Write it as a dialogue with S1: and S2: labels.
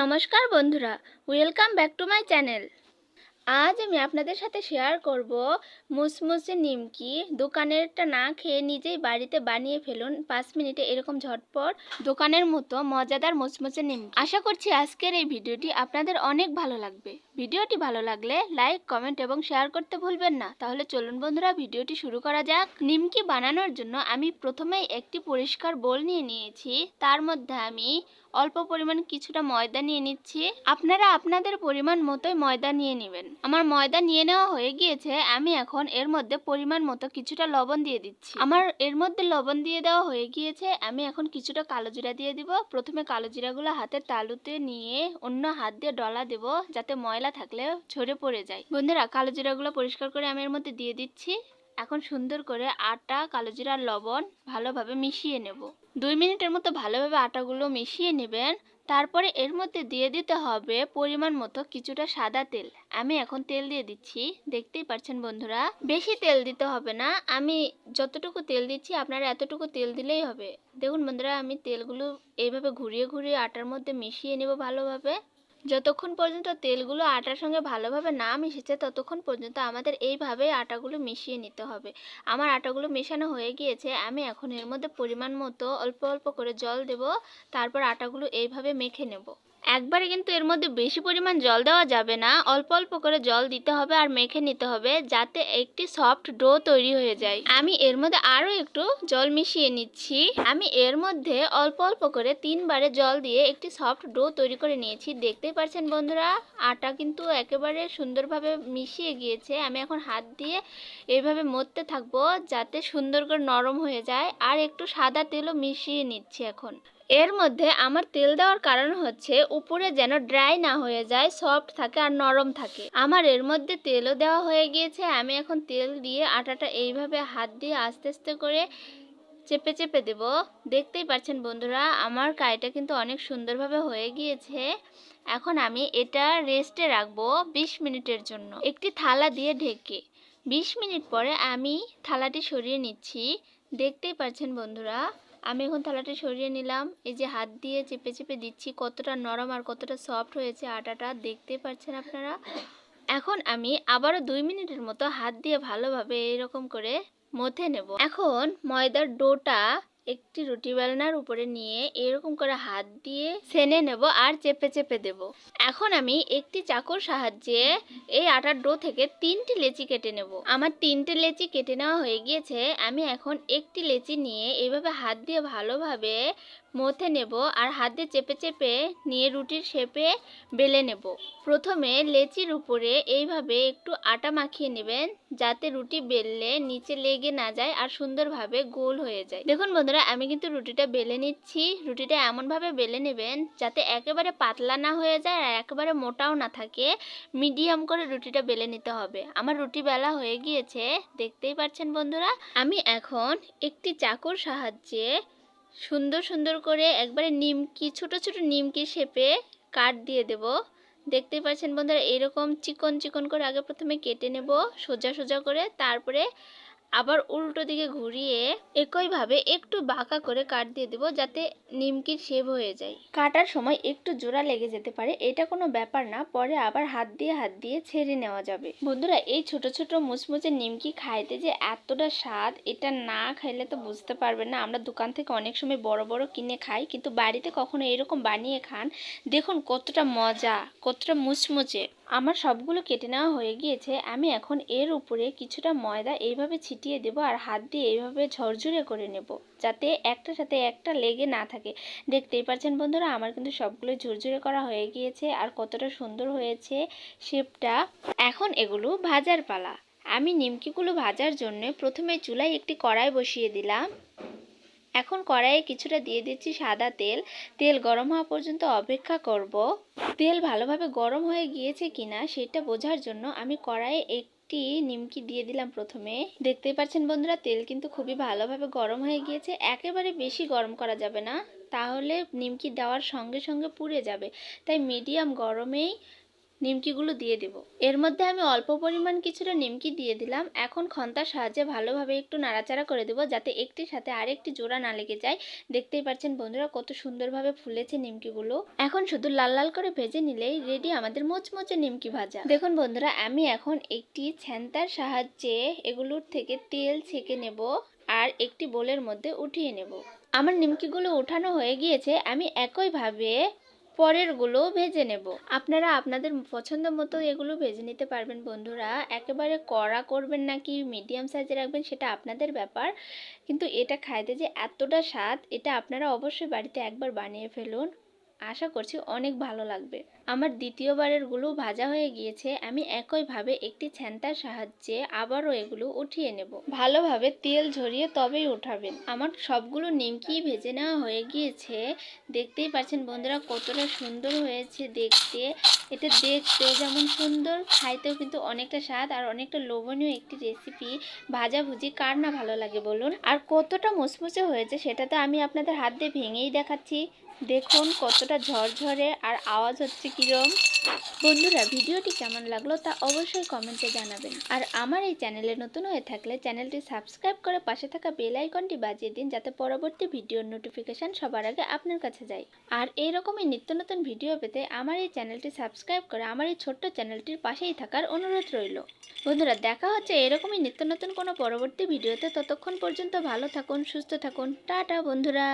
S1: নমস্কার বন্ধুরা, welcome back to my channel. আজ আমি আপনাদের সাথে শেয়ার করব মুসমুসে নিমকি। দোকানেরটা না খেয়ে নিজেই বাড়িতে বানিয়ে ফেলুন 5 মিনিটে এরকম ঝটপট দোকানের মতো মজাদার মুসমুসে নিমকি। আশা করছি আজকের এই ভিডিওটি আপনাদের অনেক ভালো লাগবে। ভিডিওটি ভালো লাগলে লাইক, কমেন্ট এবং শেয়ার করতে ভুলবেন না। তাহলে চলুন বন্ধুরা, ভিডিওটি শুরু করা যাক। নিমকি বানানোর জন্য আমি প্রথমেই একটি পরিষ্কার বোল নিয়ে নিয়েছি। তার মধ্যে আমি অল্প পরিমাণ কিছুটা ময়দা নিয়ে নিচ্ছি। আপনারা আপনাদের পরিমাণ মতোই ময়দা নিয়ে নেবেন। আমার ময়দা নিয়ে নেওয়া হয়ে গিয়েছে। আমি এখন এর মধ্যে পরিমাণ মতো কিছুটা লবণ দিয়ে দিচ্ছি। আমার এর মধ্যে লবণ দিয়ে দেওয়া হয়ে গিয়েছে। আমি এখন কিছুটা কালো জিরা দিয়ে দিব। প্রথমে কালো জিরাগুলো হাতের তালুতে নিয়ে অন্য হাত দিয়ে ডলা দেব, যাতে ময়লা থাকলে ঝরে পড়ে যায়। বন্ধুরা, কালো জিরাগুলো পরিষ্কার করে আমি এর মধ্যে দিয়ে দিচ্ছি। এখন সুন্দর করে আটা, কালো জিরা আর লবণ ভালোভাবে মিশিয়ে নেব। 2 মিনিটের মতো ভালোভাবে আটাগুলো মিশিয়ে নেবেন। তারপরে এর মধ্যে দিয়ে দিতে হবে পরিমাণ মতো কিছুটা সাদা তেল। আমি এখন তেল দিয়ে দিচ্ছি। দেখতেই পাচ্ছেন বন্ধুরা, বেশি তেল দিতে হবে না। আমি যতটুকু তেল দিচ্ছি আপনারা এতটুকু তেল দিলেই হবে। দেখুন বন্ধুরা, আমি তেলগুলো এইভাবে ঘুরিয়ে ঘুরিয়ে আটার মধ্যে মিশিয়ে নেব ভালোভাবে। যতক্ষণ পর্যন্ত তেলগুলো আটার সঙ্গে ভালোভাবে না মিশেছে ততক্ষণ পর্যন্ত আমাদের এইভাবে আটাগুলো মিশিয়ে নিতে হবে। আমার আটাগুলো মেশানো হয়ে গিয়েছে। আমি এখন এর মধ্যে পরিমাণ মতো অল্প অল্প করে জল দেব। তারপর আটাগুলো এইভাবে মেখে নেব। একবারে কিন্তু এর মধ্যে বেশি পরিমাণ জল দেওয়া যাবে না, অল্প অল্প করে জল দিতে হবে আর মেখে নিতে হবে, যাতে একটি সফট ডো তৈরি হয়ে যায়। আমি এর মধ্যে আরও একটু জল মিশিয়ে নিচ্ছি। আমি এর মধ্যে অল্প অল্প করে 3 বারে জল দিয়ে একটি সফট ডো তৈরি করে নিয়েছি। দেখতেই পাচ্ছেন বন্ধুরা, আটা কিন্তু একেবারে সুন্দরভাবে মিশিয়ে গিয়েছে। আমি এখন হাত দিয়ে এইভাবে মথতে থাকবো, যাতে সুন্দর করে নরম হয়ে যায়। আর একটু সাদা তেলও মিশিয়ে নিচ্ছি এখন। এর মধ্যে আমার তেল দেওয়ার কারণ হচ্ছে উপরে যেন ড্রাই না হয়ে যায়, সফট থাকে আর নরম থাকে। আমার এর মধ্যে তেলও দেওয়া হয়ে গিয়েছে। আমি এখন তেল দিয়ে আটাটা এইভাবে হাত দিয়ে আস্তে আস্তে করে চেপে চেপে দেব। দেখতেই পাচ্ছেন বন্ধুরা, আমার কাইটা কিন্তু অনেক সুন্দরভাবে হয়ে গিয়েছে। এখন আমি এটা রেস্টে রাখবো 20 মিনিটের জন্য একটি থালা দিয়ে ঢেকে। 20 মিনিট পরে আমি থালাটি সরিয়ে নিচ্ছি। দেখতেই পাচ্ছেন বন্ধুরা, আমি এখন থালাটি সরিয়ে নিলাম। এই যে হাত দিয়ে চেপে চেপে দিচ্ছি, কতটা নরম আর কতটা সফট হয়েছে আটাটা, দেখতেই পাচ্ছেন আপনারা। এখন আমি আবারও 2 মিনিটের মতো হাত দিয়ে ভালোভাবে এরকম করে মথে নেব। এখন ময়দার ডোটা একটি রুটি বেলনার উপরে নিয়ে এরকম করে হাত দিয়ে সেনে নেব আর চেপে চেপে দেব। এখন আমি একটি চাকুর সাহায্যে এই আটার ডো থেকে 3টি লেচি কেটে নেব। আমার 3টে লেচি কেটে নেওয়া হয়ে গিয়েছে। আমি এখন একটি লেচি নিয়ে এইভাবে হাত দিয়ে ভালোভাবে মথে নেব আর হাত দিয়ে চেপে চেপে নিয়ে রুটির শেপে বেলে নেব। প্রথমে লেচির উপরে এইভাবে একটু আটা মাখিয়ে নেবেন, যাতে রুটি বেললে নিচে লেগে না যায় আর সুন্দরভাবে গোল হয়ে যায়। দেখুন বন্ধুরা, আমি কিন্তু রুটিটা বেলে নিচ্ছি। রুটিটা এমনভাবে বেলে নেবেন যাতে একেবারে পাতলা না হয়ে যায় আর একেবারে মোটাও না থাকে। মিডিয়াম করে রুটিটা বেলে নিতে হবে। আমার রুটি বেলা হয়ে গিয়েছে, দেখতেই পাচ্ছেন বন্ধুরা। আমি এখন একটি চাকুর সাহায্যে সুন্দর সুন্দর করে একবারে নিমকি, ছোট ছোট নিমকি শেপে কাট দিয়ে দেব। দেখতেই পাচ্ছেন বন্ধুরা, এরকম চিকন চিকন করে আগে প্রথমে কেটে নেব সোজা সোজা করে, তারপরে আবার উল্টো দিকে ঘুরিয়ে একইভাবে একটু বাঁকা করে কাট দিয়ে দেব, যাতে নিমকির শেপ হয়ে যায়। কাটার সময় একটু জোড়া লেগে যেতে পারে, এটা কোনো ব্যাপার না, পরে আবার হাত দিয়ে ছেড়ে নেওয়া যাবে। বন্ধুরা, এই ছোট ছোট মুচমুচে নিমকি খাইতে যে এতটা স্বাদ, এটা না খাইলে তো বুঝতে পারবেন না। আমরা দোকান থেকে অনেক সময় বড় বড় কিনে খাই, কিন্তু বাড়িতে কখনো এরকম বানিয়ে খান, দেখুন কতটা মজা, কতটা মুচমুচে। আমার সবগুলো কেটে নেওয়া হয়ে গিয়েছে। আমি এখন এর উপরে কিছুটা ময়দা এইভাবে ছিটিয়ে দেব আর হাত দিয়ে এইভাবে ঝরঝরে করে নেব, যাতে একটার সাথে একটা লেগে না থাকে। দেখতেই পাচ্ছেন বন্ধুরা, আমার কিন্তু সবগুলো ঝরঝরে করা হয়ে গিয়েছে আর কতটা সুন্দর হয়েছে শেপটা। এখন এগুলো ভাজার পালা। আমি নিমকিগুলো ভাজার জন্য প্রথমে চুলায় একটি কড়াই বসিয়ে দিলাম। এখন কড়াইয়ে কিছুটা দিয়ে দিচ্ছি সাদা তেল। তেল গরম হওয়া পর্যন্ত অপেক্ষা করব। তেল ভালোভাবে গরম হয়ে গিয়েছে কিনা সেটা বোঝার জন্য আমি কড়াইয়ে একটি নিমকি দিয়ে দিলাম প্রথমে। দেখতেই পাচ্ছেন বন্ধুরা, তেল কিন্তু খুবই ভালোভাবে গরম হয়ে গিয়েছে। একেবারে বেশি গরম করা যাবে না, তাহলে নিমকি দেওয়ার সঙ্গে সঙ্গে পুড়ে যাবে। তাই মিডিয়াম গরমেই নিমকিগুলো দিয়ে দেব। এর মধ্যে আমি অল্প পরিমাণ কিছুটা নিমকি দিয়ে দিলাম। এখন খন্তার সাহায্যে ভালোভাবে একটু নাড়াচাড়া করে দেব যাতে একটির সাথে আরেকটি জোড়া না লেগে যায়। দেখতেই পাচ্ছেন বন্ধুরা কত সুন্দরভাবে ফুলেছে নিমকিগুলো। এখন শুধু লাল লাল করে ভেজে নিলেই রেডি আমাদের মোচমোচে নিমকি ভাজা। দেখুন বন্ধুরা, আমি এখন একটি ছ্যান্তার সাহায্যে এগুলোর থেকে তেল ছেঁকে নেব আর একটি বোলের মধ্যে উঠিয়ে নেব। আমার নিমকিগুলো উঠানো হয়ে গিয়েছে, আমি একইভাবে পরেরগুলো ভেজে নেব। আপনারা আপনাদের পছন্দ মতো এগুলো ভেজে নিতে পারবেন বন্ধুরা। একেবারে কড়া করবেন নাকি মিডিয়াম সাইজে রাখবেন সেটা আপনাদের ব্যাপার, কিন্তু এটা খাইতে যে এতটা স্বাদ, এটা আপনারা অবশ্যই বাড়িতে একবার বানিয়ে ফেলুন। আশা করছি অনেক ভালো লাগবে। আমার দ্বিতীয়বারেরগুলো ভাজা হয়ে গিয়েছে, আমি একইভাবে একটি ছ্যান্তার সাহায্যে আবারও এগুলো উঠিয়ে নেব। ভালোভাবে তেল ঝরিয়ে তবেই উঠাবেন। আমার সবগুলো নিমকি ভেজে নেওয়া হয়ে গিয়েছে। দেখতেই পাচ্ছেন বন্ধুরা কতটা সুন্দর হয়েছে দেখতে। এটা দেখতেও যেমন সুন্দর, খাইতেও কিন্তু অনেকটা স্বাদ আর অনেকটা লোভনীয় একটি রেসিপি। ভাজাভুজি কার না ভালো লাগে বলুন। আর কতটা মুচমুচে হয়েছে সেটা তো আমি আপনাদের হাত দিয়ে ভেঙেই দেখাচ্ছি। দেখুন কতটা ঝরঝরে আর আওয়াজ হচ্ছে কিরম। বন্ধুরা, ভিডিওটি কেমন লাগলো তা অবশ্যই কমেন্টে জানাবেন। আর আমার এই চ্যানেলে নতুন হয়ে থাকলে চ্যানেলটি সাবস্ক্রাইব করে পাশে থাকা বেল আইকনটি বাজিয়ে দিন যাতে পরবর্তী ভিডিওর নোটিফিকেশন সবার আগে আপনার কাছে যায়। আর এইরকমই নিত্য নতুন ভিডিও পেতে আমার এই চ্যানেলটি সাবস্ক্রাইব করে আমার এই ছোট্ট চ্যানেলটির পাশেই থাকার অনুরোধ রইল। বন্ধুরা, দেখা হচ্ছে এরকমই নিত্য নতুন কোনো পরবর্তী ভিডিওতে। ততক্ষণ পর্যন্ত ভালো থাকুন, সুস্থ থাকুন। টাটা বন্ধুরা।